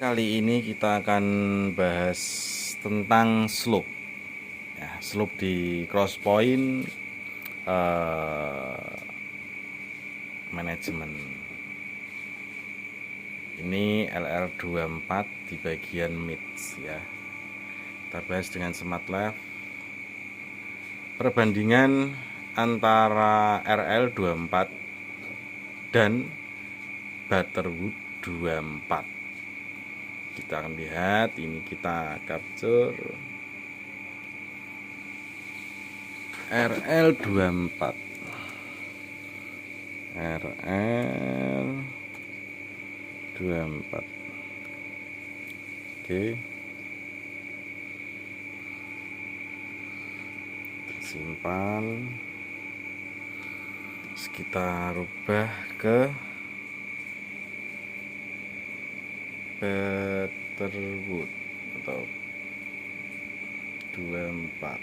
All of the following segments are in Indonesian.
Kali ini kita akan bahas tentang slope. Ya, slope di crosspoint manajemen. Ini LL24 di bagian mid ya. Kita bahas dengan smart left. Perbandingan antara RL24 dan Butterwood 24. Kita akan lihat, ini kita capture RL24 oke, simpan. Kita rubah ke Butterwood atau 24.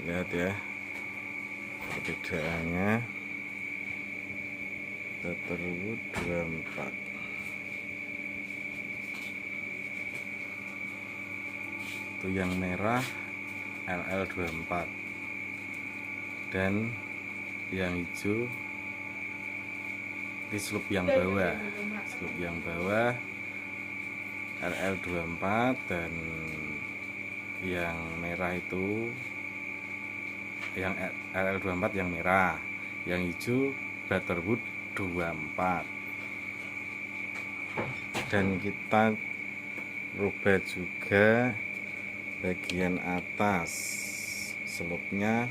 Lihat ya perbedaannya. Butterwood 24 itu yang merah LL24 dan yang hijau di slope yang bawah RL24 dan yang merah itu yang RL24 yang merah, yang hijau Butterwood 24. Dan kita rubah juga bagian atas slope-nya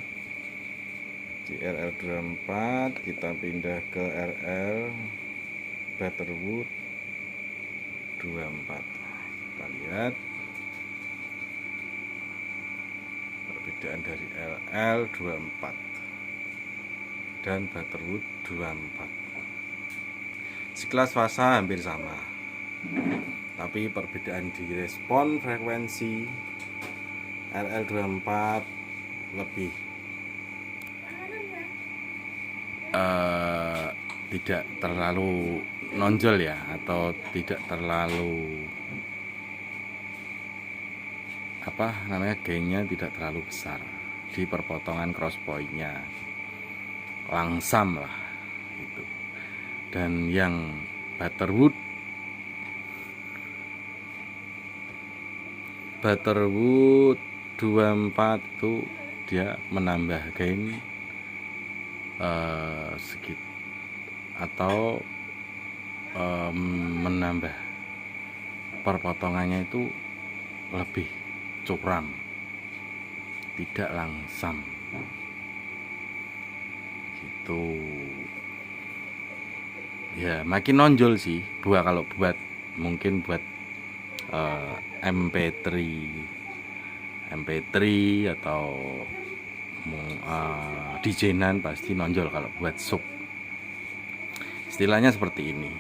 di RL24, kita pindah ke RL Butterwood 24. Kita lihat perbedaan dari LL24 dan Butterwood 24. Sekelas fasa hampir sama, tapi perbedaan di respon frekuensi RL24 lebih tidak terlalu nonjol ya, atau tidak terlalu gainnya tidak terlalu besar di perpotongan crosspointnya, langsam lah itu. Dan yang Butterwood 24 itu dia menambah gain sedikit atau menambah perpotongannya itu lebih curam, tidak langsam gitu ya. Makin nonjol sih kalau buat mungkin buat MP3 atau DJ-nan pasti nonjol kalau buat sub. Istilahnya seperti ini.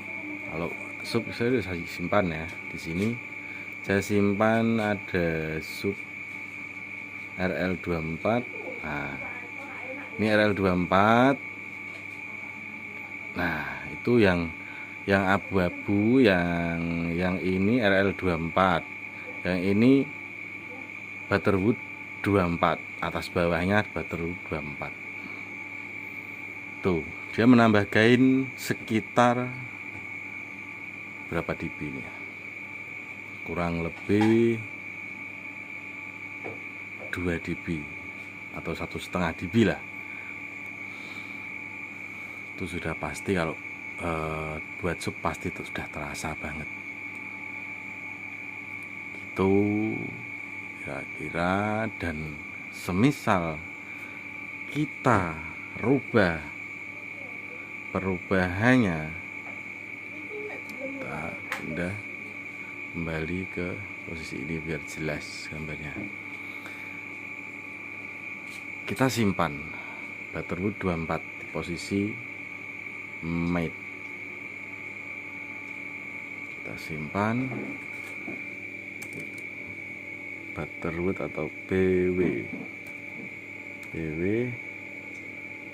Kalau sub saya simpan ya. Di sini saya simpan ada sub RL24. Nah, ini RL24. Nah, itu yang abu-abu, yang ini RL24. Yang ini Butterwood 24, atas bawahnya Butterwood 24. Tuh, dia menambah gain sekitar berapa dB nih? Kurang lebih 2 dB atau 1,5 dB lah. Itu sudah pasti kalau buat sub pasti itu sudah terasa banget. Itu kira-kira. Dan semisal kita rubah perubahannya, kita pindah kembali ke posisi ini biar jelas gambarnya. Kita simpan Butterwood 24 di posisi mid. Kita simpan Butterwood atau BW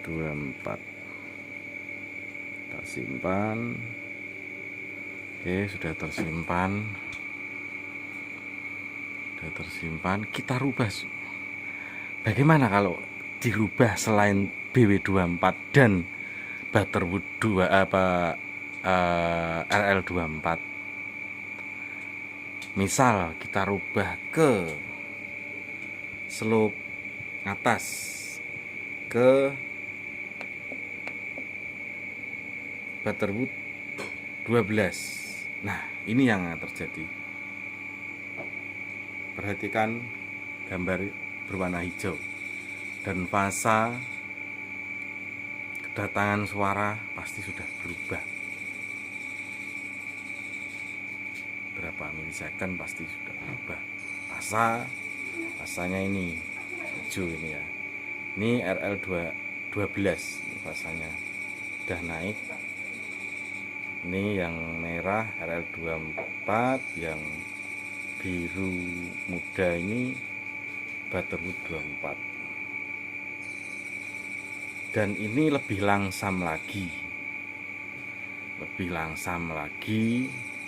24. Kita simpan. Oke, sudah tersimpan. Kita rubah. Bagaimana kalau dirubah selain BW24 dan Butterwood 2 RL24? Misal kita rubah ke slope atas, ke Butterwood 12. Nah, ini yang terjadi. Perhatikan gambar berwarna hijau dan fasa kedatangan suara pasti sudah berubah. Berapa milisecond pasti sudah berubah. Fasanya ini hijau ini ya. Ini RL12 fasanya udah naik. Ini yang merah RL24, yang biru muda ini Butterwood 24. Dan ini lebih langsam lagi.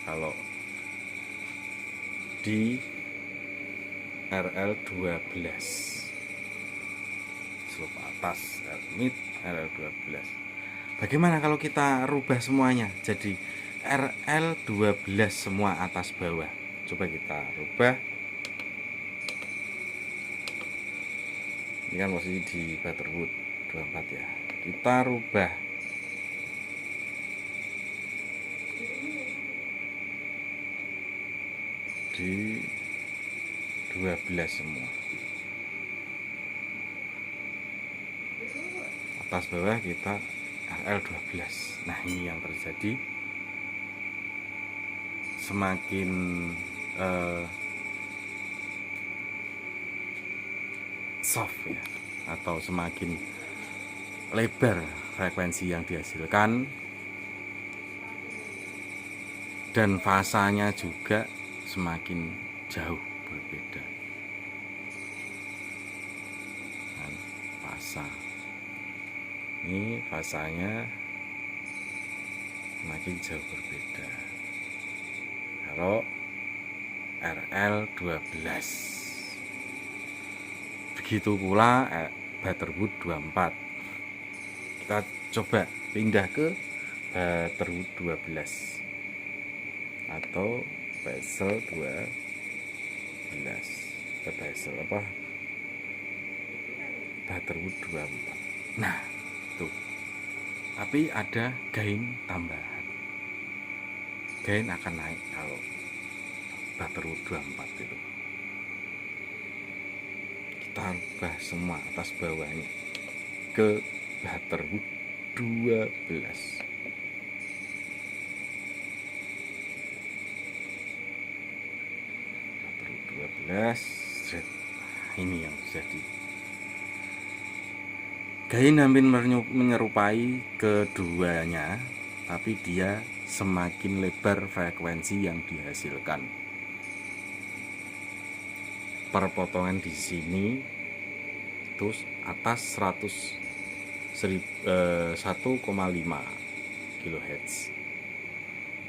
Kalau di RL12. Slope atas mid RL12. Bagaimana kalau kita rubah semuanya jadi RL12 semua atas bawah? Coba kita rubah. Ini kan posisi di Butterwood 24 ya. Kita rubah di 12 semua. Atas bawah kita RL12. Nah, ini yang terjadi. Semakin soft ya, atau semakin lebar frekuensi yang dihasilkan, dan fasanya juga semakin jauh berbeda. Dan fasa ini fasanya semakin jauh berbeda kalau RL12. Begitu pula Butterwood 24. Kita coba pindah ke Butterwood 12 atau bezel 12, bezel apa, Butterwood 24. Nah, tuh. Tapi ada gain tambahan. Gain akan naik kalau Butterwood 24 itu. Kita rubah semua atas bawahnya ke Butterwood 12. Butterwood 12. Ini yang jadi. Gain hampir menyerupai keduanya, tapi dia semakin lebar frekuensi yang dihasilkan. Perpotongan di sini itu atas 1,5 kHz,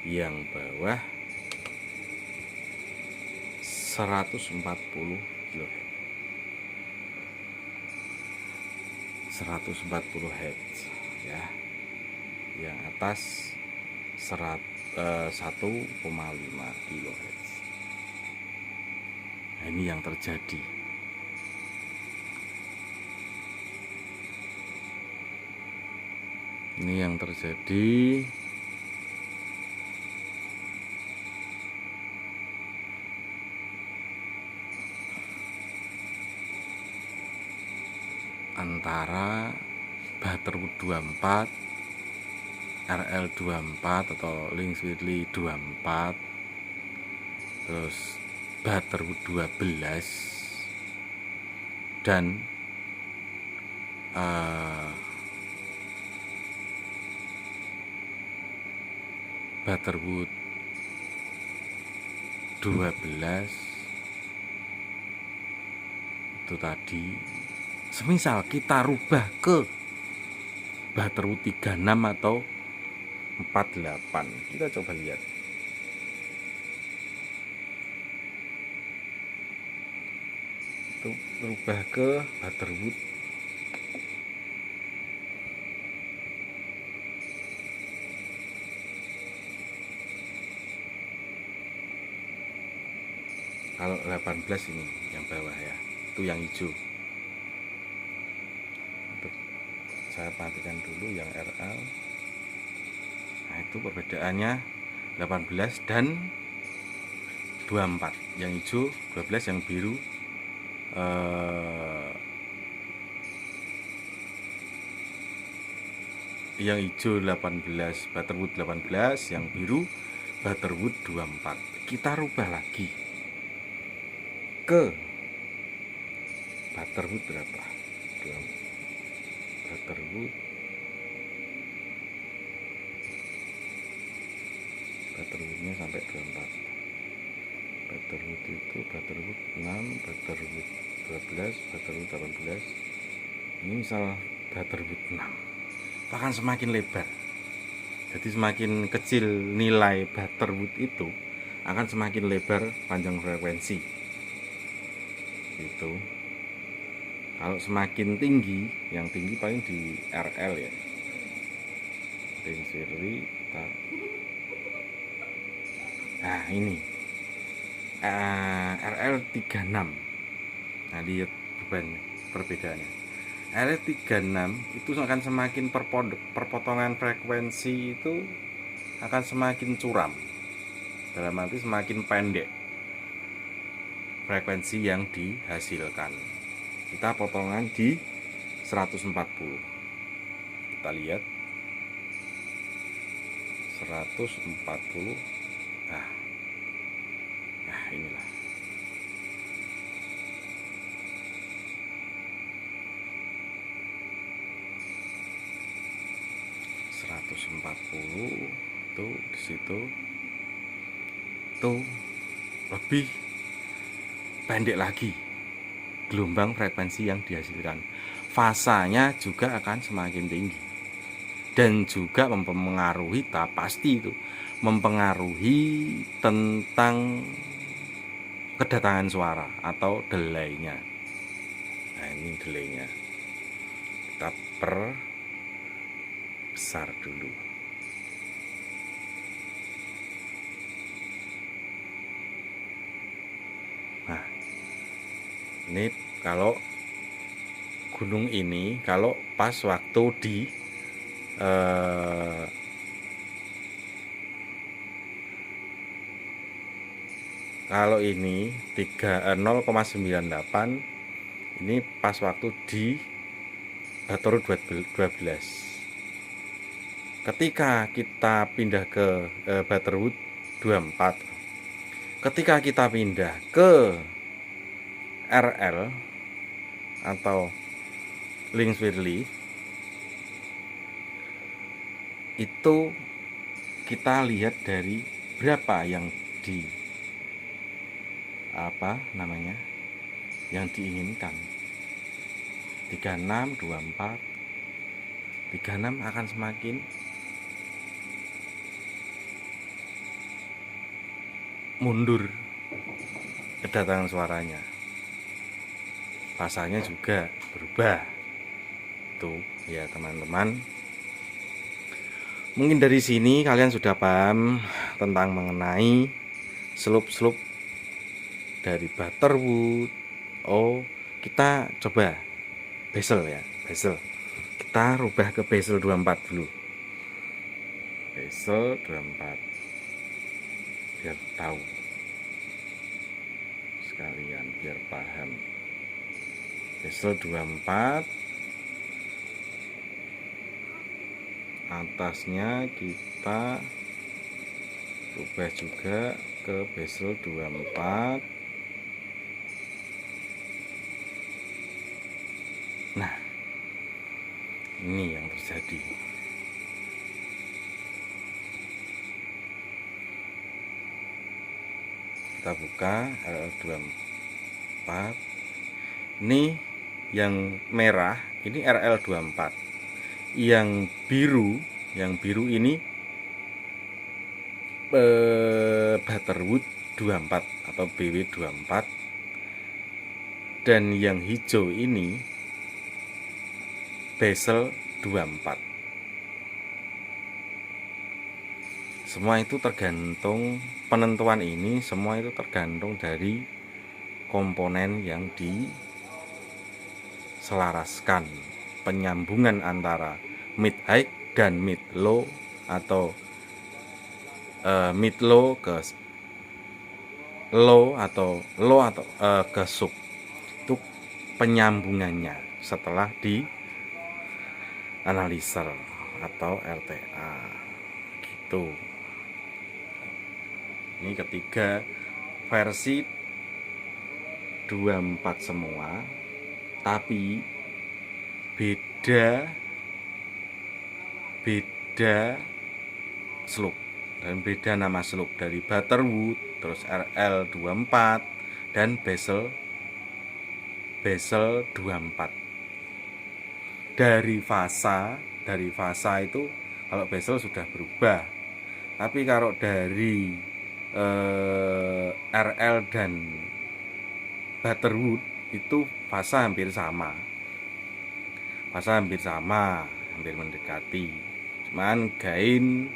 yang bawah 140 kHz. 140 Hz ya, yang atas 1,5 kHz. Nah, ini yang terjadi. Antara Butterwood 24, RL24 atau Lynx Whitley 24, terus Butterwood 12 dan Butterwood 12 itu tadi. Semisal kita rubah ke Butterwood 36 atau 48, kita coba lihat Itu berubah ke Butterwood. Kalau 18 ini yang bawah ya, itu yang hijau. Untuk saya matikan dulu yang RL. Nah, itu perbedaannya 18 dan 24. Yang hijau 12, yang biru yang hijau 18 Butterwood 18, yang biru Butterwood 24. Kita rubah lagi ke Butterwood berapa? Butterwoodnya sampai 24. Butterwood itu Butterwood 6, Butterwood 12, Butterwood 18. Ini misal Butterwood 6 akan semakin lebar. Jadi semakin kecil nilai Butterwood itu akan semakin lebar panjang frekuensi. Itu. Kalau semakin tinggi, yang tinggi paling di RL ya. Swirly. Nah ini RL 36. Nah lihat perbedaannya. RL 36 itu akan semakin perpotongan frekuensi itu akan semakin curam. Dalam arti semakin pendek frekuensi yang dihasilkan. Kita potongan di 140. Kita lihat 140. Nah inilah. Tuh di situ tuh lebih pendek lagi gelombang frekuensi yang dihasilkan. Fasanya juga akan semakin tinggi dan juga mempengaruhi, pasti itu mempengaruhi tentang kedatangan suara atau delaynya. Nah ini delaynya kita perbesar dulu. Nah ini kalau gunung ini kalau pas waktu di kalau ini 0,98, ini pas waktu di Butterwood 12. Ketika kita pindah ke Butterwood 24, ketika kita pindah ke RL atau Swirly, itu kita lihat dari berapa yang yang diinginkan. 36, 24, 36 akan semakin mundur kedatangan suaranya. Fasanya juga berubah. Tuh ya teman-teman. Mungkin dari sini kalian sudah paham tentang mengenai slope dari Butterwood. Oh, kita coba bezel ya, bezel. Kita rubah ke bezel 24 dulu. Bezel 24. Biar tahu. Sekalian biar paham. Bezel 24. Atasnya kita rubah juga ke bezel 24. Nah ini yang terjadi. Kita buka RL24. Ini yang merah ini RL24. Yang biru ini Butterwood 24 atau BW24. Dan yang hijau ini bezel 24. Semua itu tergantung, penentuan ini semua itu tergantung dari komponen yang diselaraskan, penyambungan antara mid high dan mid low, atau mid low ke low, atau low atau ke sub. Itu penyambungannya setelah di analyzer atau RTA gitu. Ini ketiga versi 24 semua, tapi beda slope dan beda nama slope dari Butterwood, terus RL24 dan bezel 24. Dari fasa itu kalau bezel sudah berubah, tapi kalau dari RL dan Butterwood itu fasa hampir sama, hampir mendekati, cuman gain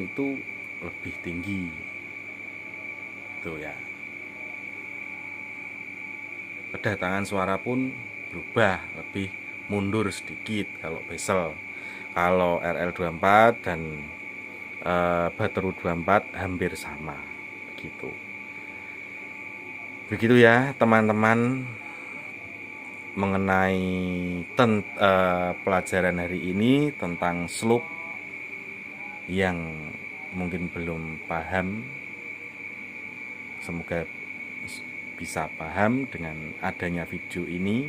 itu lebih tinggi tuh ya. Kedatangan suara pun berubah, lebih mundur sedikit kalau bezel. Kalau RL24 dan Butterwood 24 hampir sama gitu. Begitu ya teman-teman mengenai pelajaran hari ini tentang slope. Yang mungkin belum paham, semoga bisa paham dengan adanya video ini.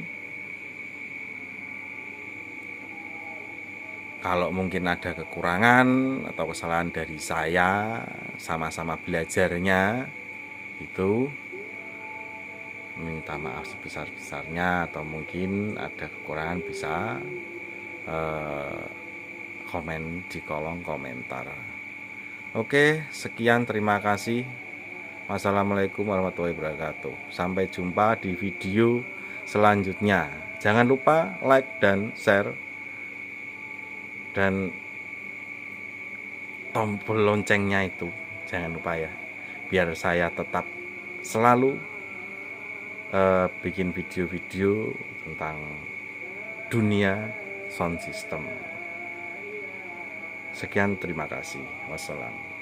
Kalau mungkin ada kekurangan atau kesalahan dari saya, sama-sama belajarnya, itu minta maaf sebesar-besarnya. Atau mungkin ada kekurangan bisa komen di kolom komentar. Oke, sekian, terima kasih. Wassalamualaikum warahmatullahi wabarakatuh. Sampai jumpa di video selanjutnya. Jangan lupa like dan share, dan tombol loncengnya itu jangan lupa ya, biar saya tetap selalu bikin video-video tentang dunia sound system. Sekian, terima kasih. Wassalam.